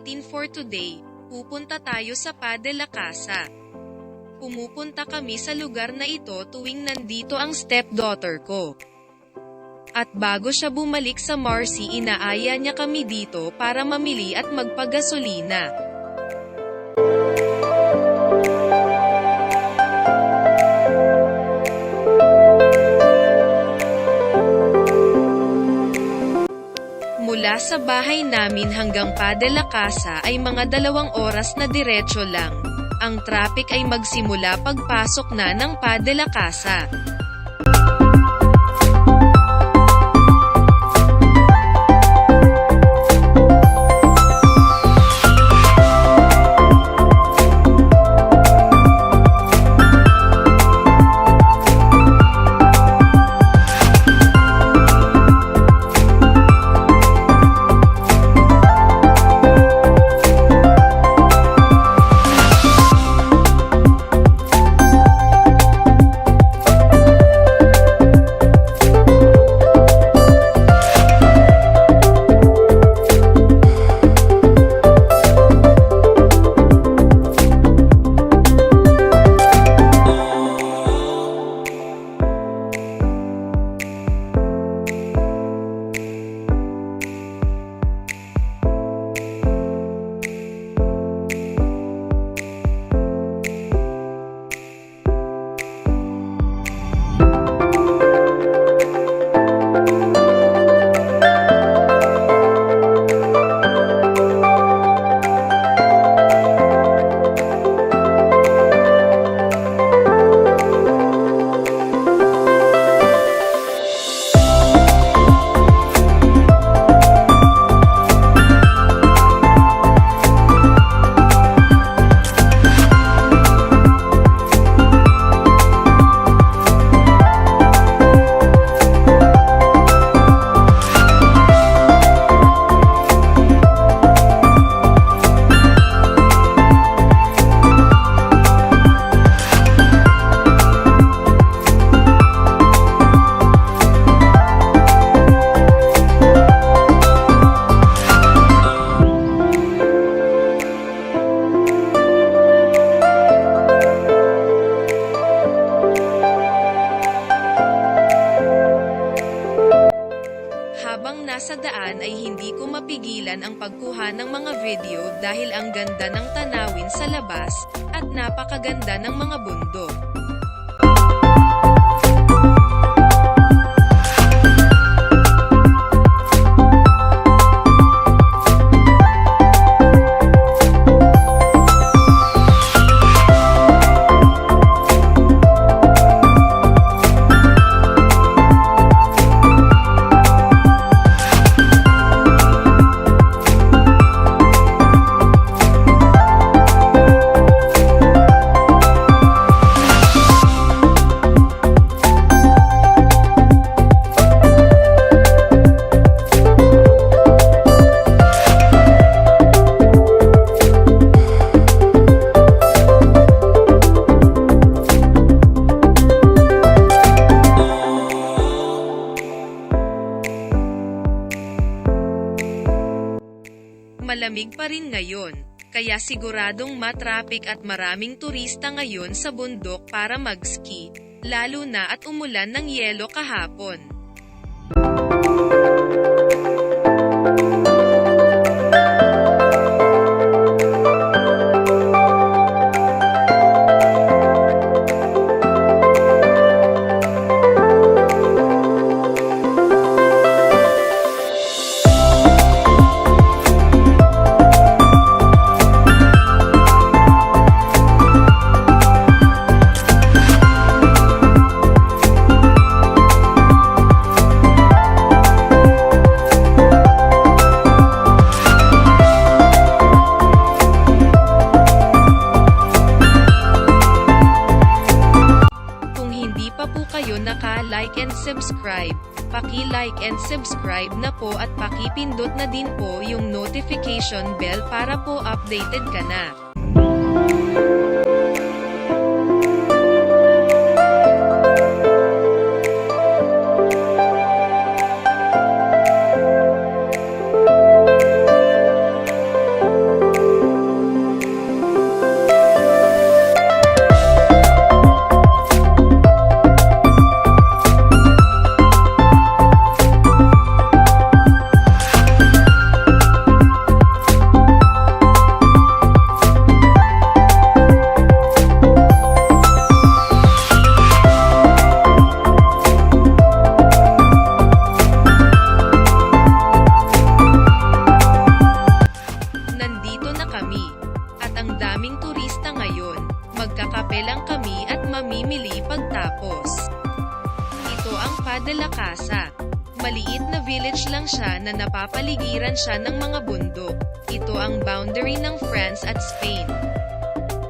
natin for today, pupunta tayo sa Pa de la Casa. Pumupunta kami sa lugar na ito tuwing nandito ang stepdaughter ko. At bago siya bumalik sa Marcy, inaaya niya kami dito para mamili at magpagasolina. Mula sa bahay namin hanggang Pa de la Casa ay mga 2 oras na diretso lang. Ang traffic ay magsimula pagpasok na ng Pa de la Casa. Habang nasa daan ay hindi ko mapigilan ang pagkuha ng mga video dahil ang ganda ng tanawin sa labas, at napakaganda ng mga bundok. Malamig pa rin ngayon, kaya siguradong matraffic at maraming turista ngayon sa bundok para mag-ski, lalo na at umulan ng yelo kahapon. Naka-like and subscribe, paki-like and subscribe na po at paki-pindot na din po yung notification bell para po updated ka na. magkakape lang kami at mamimili pagtapos. Ito ang Pa de la Casa. Maliit na village lang siya na napapaligiran siya ng mga bundok. Ito ang boundary ng France at Spain.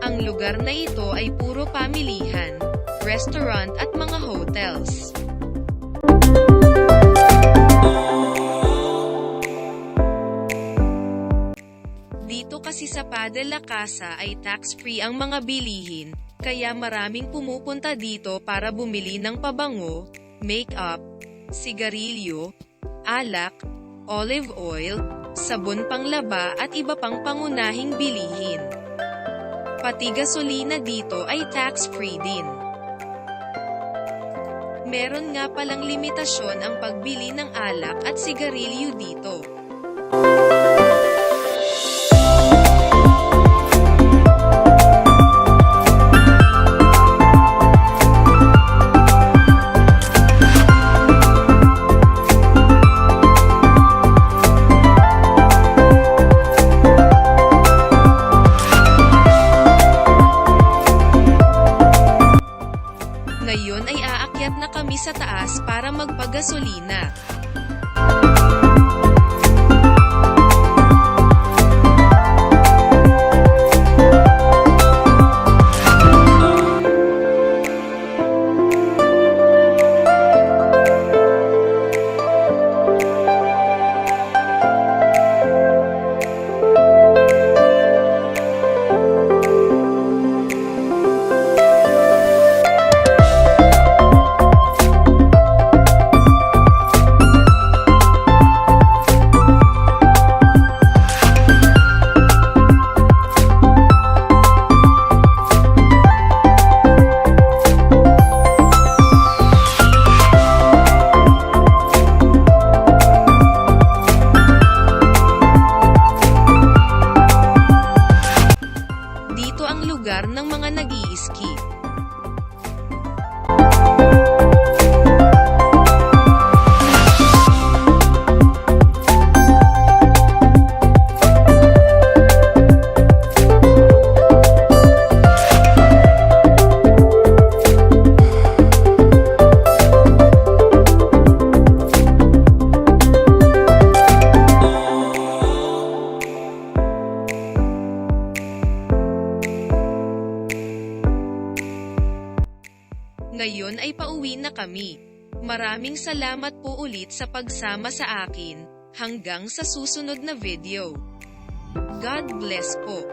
Ang lugar na ito ay puro pamilihan, restaurant at mga hotels. Dito kasi sa Pa de la Casa ay tax-free ang mga bilihin, kaya maraming pumupunta dito para bumili ng pabango, make-up, sigarilyo, alak, olive oil, sabon panglaba at iba pang pangunahing bilihin. Pati gasolina dito ay tax-free din. Meron nga palang limitasyon ang pagbili ng alak at sigarilyo dito. Ngayon ay aakyat na kami sa taas para magpagasolina. Dito ang lugar ng mga nag-i-ski. Ngayon ay pauwi na kami. Maraming salamat po ulit sa pagsama sa akin. Hanggang sa susunod na video. God bless po.